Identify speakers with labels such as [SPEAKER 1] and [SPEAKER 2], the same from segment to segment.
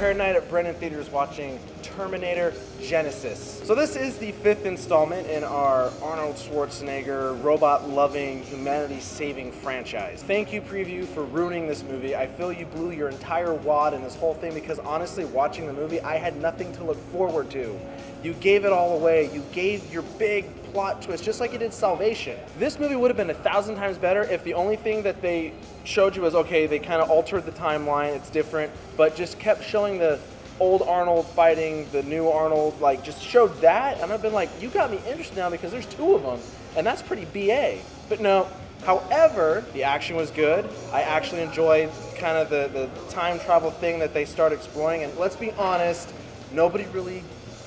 [SPEAKER 1] here tonight at Brennan Theaters watching Terminator Genisys. So this is the 5th installment in our Arnold Schwarzenegger robot-loving, humanity-saving franchise. Thank you, Preview, for ruining this movie. I feel you blew your entire wad in this whole thing because honestly, watching the movie, I had nothing to look forward to. You gave it all away. You gave your big plot twist, just like you did Salvation. This movie would have been 1,000 times better if the only thing that they showed you was, okay, they kind of altered the timeline, it's different, but just kept showing the old Arnold fighting the new Arnold, like just showed that, and I've been like, you got me interested now because there's 2 of them, and that's pretty BA. But no, however, the action was good. I actually enjoyed kind of the time travel thing that they start exploring, and let's be honest, nobody really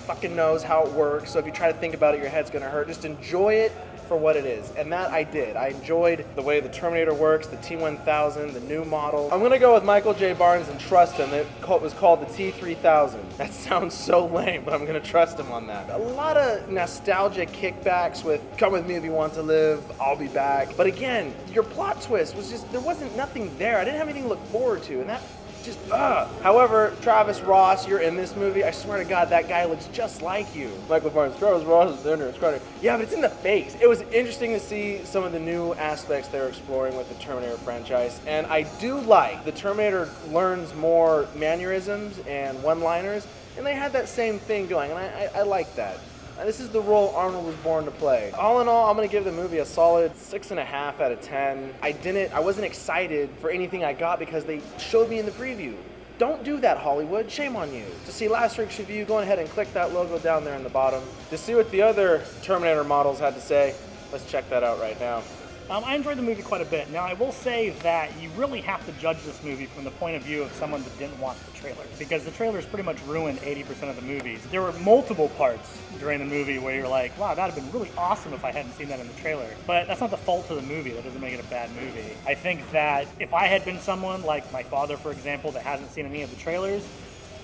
[SPEAKER 1] fucking knows how it works, so if you try to think about it, your head's gonna hurt. Just enjoy it for what it is, and that I did. I enjoyed the way the Terminator works, the T-1000, the new model. I'm gonna go with Michael J. Barnes and trust him. It was called the T-3000. That sounds so lame, but I'm gonna trust him on that. A lot of nostalgia kickbacks with "come with me if you want to live, I'll be back." But again, your plot twist was just, there wasn't nothing there. I didn't have anything to look forward to, and that just, However, Travis Ross, you're in this movie. I swear to God, that guy looks just like you. Michael Barnes, Travis Ross is in there. It's kind of, yeah, but it's in the face. It was interesting to see some of the new aspects they're exploring with the Terminator franchise. And I do like the Terminator learns more mannerisms and one-liners, and they had that same thing going, and I like that. This is the role Arnold was born to play. All in all, I'm gonna give the movie a solid 6.5 out of 10. I wasn't excited for anything I got because they showed me in the preview. Don't do that, Hollywood. Shame on you. To see last week's review, go ahead and click that logo down there in the bottom. To see what the other Terminator models had to say, let's check that out right now.
[SPEAKER 2] I enjoyed the movie quite a bit. Now, I will say that you really have to judge this movie from the point of view of someone that didn't watch the trailer, because the trailers pretty much ruined 80% of the movies. There were multiple parts during the movie where you're like, wow, that would have been really awesome if I hadn't seen that in the trailer. But that's not the fault of the movie. That doesn't make it a bad movie. I think that if I had been someone like my father, for example, that hasn't seen any of the trailers,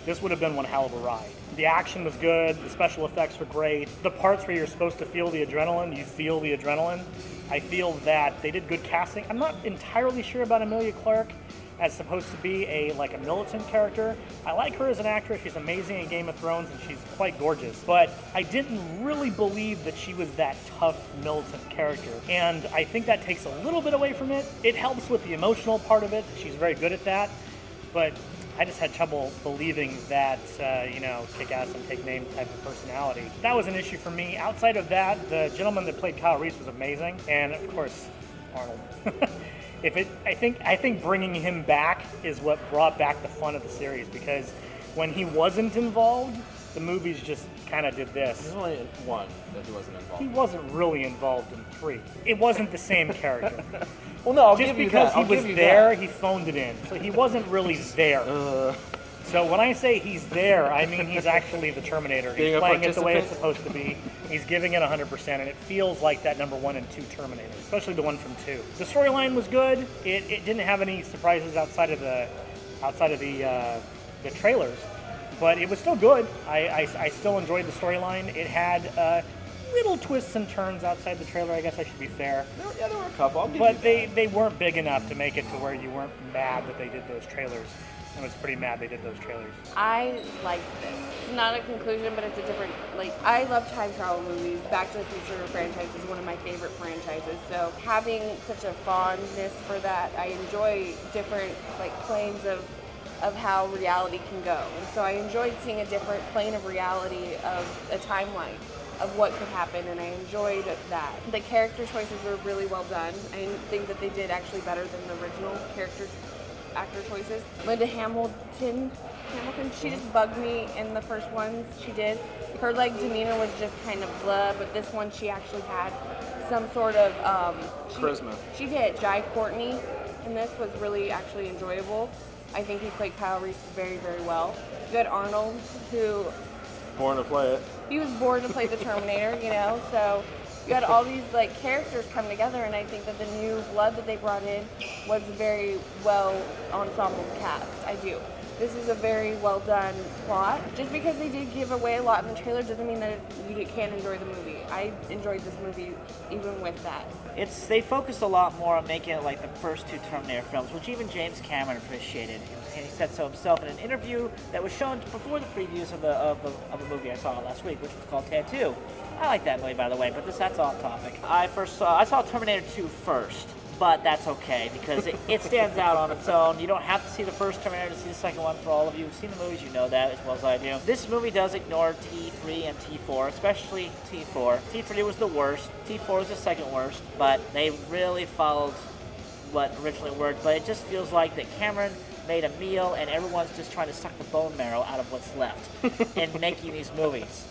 [SPEAKER 2] this would have been one hell of a ride. The action was good, the special effects were great. The parts where you're supposed to feel the adrenaline, you feel the adrenaline. I feel that they did good casting. I'm not entirely sure about Emilia Clarke as supposed to be a militant character. I like her as an actress. She's amazing in Game of Thrones and she's quite gorgeous. But I didn't really believe that she was that tough militant character. And I think that takes a little bit away from it. It helps with the emotional part of it. She's very good at that. But I just had trouble believing that, kick-ass and take-name type of personality. That was an issue for me. Outside of that, the gentleman that played Kyle Reese was amazing. And, of course, Arnold. I think bringing him back is what brought back the fun of the series, because when he wasn't involved, the movies just kind of did this.
[SPEAKER 1] There's only one that he wasn't involved.
[SPEAKER 2] He wasn't really involved in 3. It wasn't the same character.
[SPEAKER 1] Well, no, I'll
[SPEAKER 2] just
[SPEAKER 1] give you
[SPEAKER 2] because
[SPEAKER 1] that.
[SPEAKER 2] he was there, he phoned it in. So he wasn't really there. So when I say he's there, I mean he's actually the Terminator. He's playing it the way it's supposed to be. He's giving it 100%, and it feels like that number 1 and 2 Terminator, especially the one from 2. The storyline was good. It didn't have any surprises outside of the trailers, but it was still good. I still enjoyed the storyline. It had little twists and turns outside the trailer, I guess I should be fair.
[SPEAKER 1] Yeah, there were a couple.
[SPEAKER 2] But they weren't big enough to make it to where you weren't mad that they did those trailers. I was pretty mad they did those trailers.
[SPEAKER 3] I liked this. It's not a conclusion, but it's a different, I love time travel movies. Back to the Future franchise is one of my favorite franchises. So having such a fondness for that, I enjoy different, planes of how reality can go. And so I enjoyed seeing a different plane of reality of a timeline of what could happen, and I enjoyed that. The character choices were really well done. I think that they did actually better than the original actor choices. Linda Hamilton, she just bugged me in the first ones she did. Her demeanor was just kind of blah, but this one she actually had some sort of
[SPEAKER 1] charisma.
[SPEAKER 3] She did. Jai Courtney in this was really actually enjoyable. I think he played Kyle Reese very, very well. You had Arnold, who
[SPEAKER 1] born to play it.
[SPEAKER 3] He was born to play the Terminator, so you had all these characters come together, and I think that the new blood that they brought in was very well ensemble cast. I do. this is a very well done plot. Just because they did give away a lot in the trailer doesn't mean that you can't enjoy the movie. I enjoyed this movie even with that.
[SPEAKER 4] They focused a lot more on making it like the first two Terminator films, which even James Cameron appreciated. And he said so himself in an interview that was shown before the previews of the movie I saw last week, which was called Tattoo. I like that movie, by the way, but that's off topic. I saw Terminator 2 first, but that's okay because it stands out on its own. You don't have to see the first Terminator to see the second one. For all of you who've seen the movies, you know that as well as I do. This movie does ignore T3 and T4, especially T4. T3 was the worst. T4 was the second worst, but they really followed what originally worked. But it just feels like that Cameron made a meal and everyone's just trying to suck the bone marrow out of what's left in making these movies.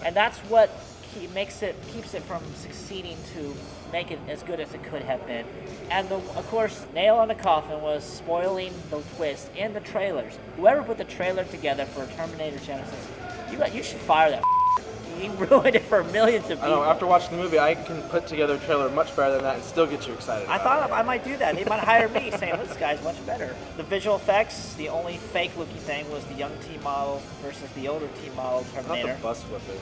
[SPEAKER 4] And that's what keeps it from succeeding to make it as good as it could have been. And of course, nail on the coffin was spoiling the twist in the trailers. Whoever put the trailer together for Terminator Genisys, you should fire that. He ruined it for millions of people.
[SPEAKER 1] I know, after watching the movie, I can put together a trailer much better than that and still get you excited.
[SPEAKER 4] I thought I might do that. They might hire me saying, this guy's much better. The visual effects, the only fake looking thing was the young T model versus the older T model Terminator.
[SPEAKER 1] Not the bus flipping.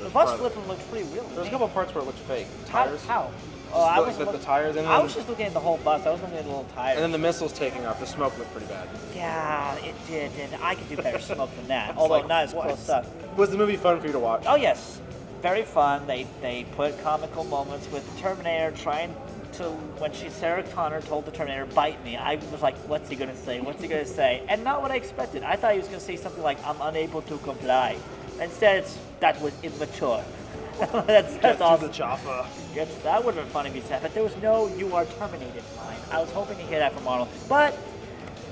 [SPEAKER 4] The bus flipping looked pretty real.
[SPEAKER 1] There's a couple parts where it looked fake. Tires.
[SPEAKER 4] How? Oh, I was
[SPEAKER 1] the tires in.
[SPEAKER 4] I was just looking at the whole bus. I was looking at the little tires.
[SPEAKER 1] And then the missiles taking off. The smoke looked pretty bad.
[SPEAKER 4] Yeah, it did. And I could do better smoke than that. Although
[SPEAKER 1] like,
[SPEAKER 4] not as close up.
[SPEAKER 1] Was the movie fun for you to watch?
[SPEAKER 4] Oh yes, very fun. They put comical moments with the Terminator trying to, when Sarah Connor told the Terminator, "Bite me." I was like, "What's he gonna say? What's he gonna say?" And not what I expected. I thought he was gonna say something like, "I'm unable to comply." Instead, that was immature. that's awesome.
[SPEAKER 1] The chopper.
[SPEAKER 4] Yes, that would have been funny if he said, but there was no "you are terminated" line. I was hoping to hear that from Arnold. But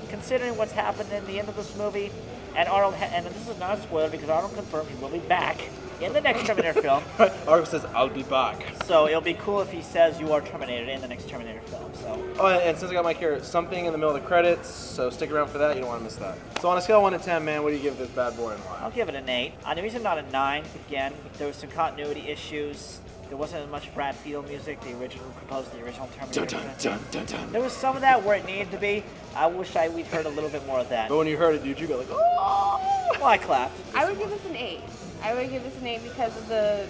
[SPEAKER 4] considering what's happened in the end of this movie, and Arnold, and this is not a spoiler because Arnold confirmed he will be back in the next Terminator film.
[SPEAKER 1] Arnold says, "I'll be back."
[SPEAKER 4] So it'll be cool if he says "you are terminated" in the next Terminator film. So.
[SPEAKER 1] Oh, and since I got Mike here, something in the middle of the credits, so stick around for that. You don't want to miss that. So on a scale of 1 to 10, man, what do you give this bad boy and why?
[SPEAKER 4] I'll give it an 8. The reason not a 9, again, there was some continuity issues. There wasn't as much Brad Field music, the original composed the original Terminator.
[SPEAKER 1] Dun, dun, dun, dun, dun.
[SPEAKER 4] There was some of that where it needed to be. I wish we'd heard a little bit more of that.
[SPEAKER 1] But when you heard it, dude, you go like, oh!
[SPEAKER 4] Well, I clapped.
[SPEAKER 3] I would give this an 8. I would give this an 8 because of the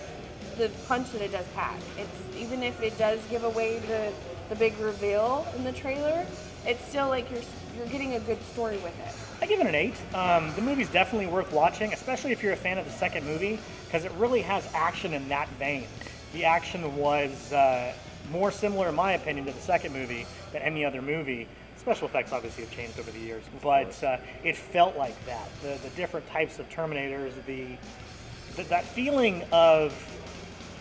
[SPEAKER 3] punch that it does pack. It's even if it does give away the big reveal in the trailer, it's still like you're getting a good story with it.
[SPEAKER 2] I give it an 8. The movie's definitely worth watching, especially if you're a fan of the second movie, because it really has action in that vein. The action was more similar, in my opinion, to the second movie than any other movie. Special effects obviously have changed over the years, but it felt like that. The different types of Terminators, that feeling of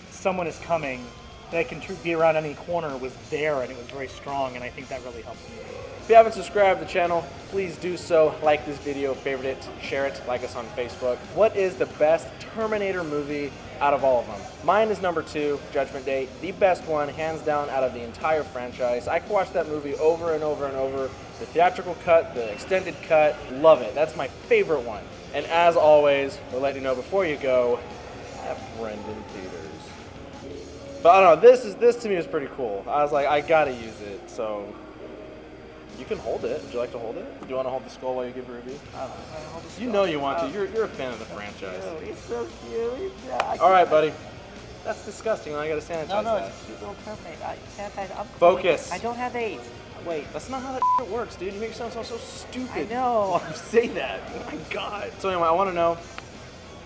[SPEAKER 2] someone is coming, they can be around any corner was there, and it was very strong, and I think that really helped me.
[SPEAKER 1] If you haven't subscribed to the channel, please do so. Like this video, favorite it, share it, like us on Facebook. What is the best Terminator movie out of all of them? Mine is number 2, Judgment Day. The best one, hands down, out of the entire franchise. I could watch that movie over and over and over. The theatrical cut, the extended cut, love it. That's my favorite one. And as always, we'll let you know before you go, at Brendan Peters. But I don't know, this to me is pretty cool. I was like, I gotta use it, so you can hold it. Would you like to hold it? Do you want to hold the skull while you give a review? You know you want to. You're a fan of the franchise.
[SPEAKER 4] Oh, he's so cute.
[SPEAKER 1] All right, buddy. That's disgusting. I gotta sanitize
[SPEAKER 4] No,
[SPEAKER 1] that.
[SPEAKER 4] it's a cute little Terminator. Sanitize. I'm
[SPEAKER 1] Focus.
[SPEAKER 4] I don't have AIDS. Wait.
[SPEAKER 1] That's not how that shit works, dude. You make yourself sound so stupid.
[SPEAKER 4] I know.
[SPEAKER 1] You say that. Oh my god. So anyway, I want to know,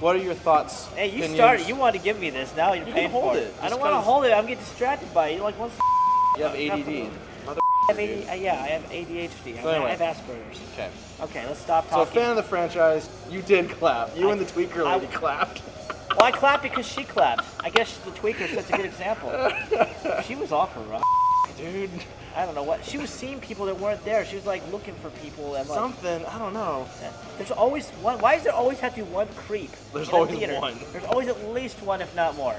[SPEAKER 1] what are your thoughts?
[SPEAKER 4] Hey, you
[SPEAKER 1] opinions?
[SPEAKER 4] started. You wanted to give me this. Now you're
[SPEAKER 1] You
[SPEAKER 4] paying
[SPEAKER 1] can hold
[SPEAKER 4] for
[SPEAKER 1] it.
[SPEAKER 4] I don't
[SPEAKER 1] Just
[SPEAKER 4] want to
[SPEAKER 1] 'cause-
[SPEAKER 4] hold it. I'm getting distracted by it. You're like, once.
[SPEAKER 1] You have ADD.
[SPEAKER 4] I have I have ADHD.
[SPEAKER 1] So anyway.
[SPEAKER 4] I have Asperger's.
[SPEAKER 1] Okay.
[SPEAKER 4] Okay, let's stop
[SPEAKER 1] So a
[SPEAKER 4] talking.
[SPEAKER 1] fan of the franchise, you did clap. You and the tweaker lady clapped.
[SPEAKER 4] Well, I clapped because she clapped. I guess the tweaker sets a good example. She was off her rock.
[SPEAKER 1] Dude.
[SPEAKER 4] I don't know what. She was seeing people that weren't there. She was like looking for people and like.
[SPEAKER 1] Something. I don't know.
[SPEAKER 4] There's always one. Why does there always have to be one creep?
[SPEAKER 1] There's
[SPEAKER 4] in a
[SPEAKER 1] always
[SPEAKER 4] theater?
[SPEAKER 1] one.
[SPEAKER 4] There's always at least one, if not more.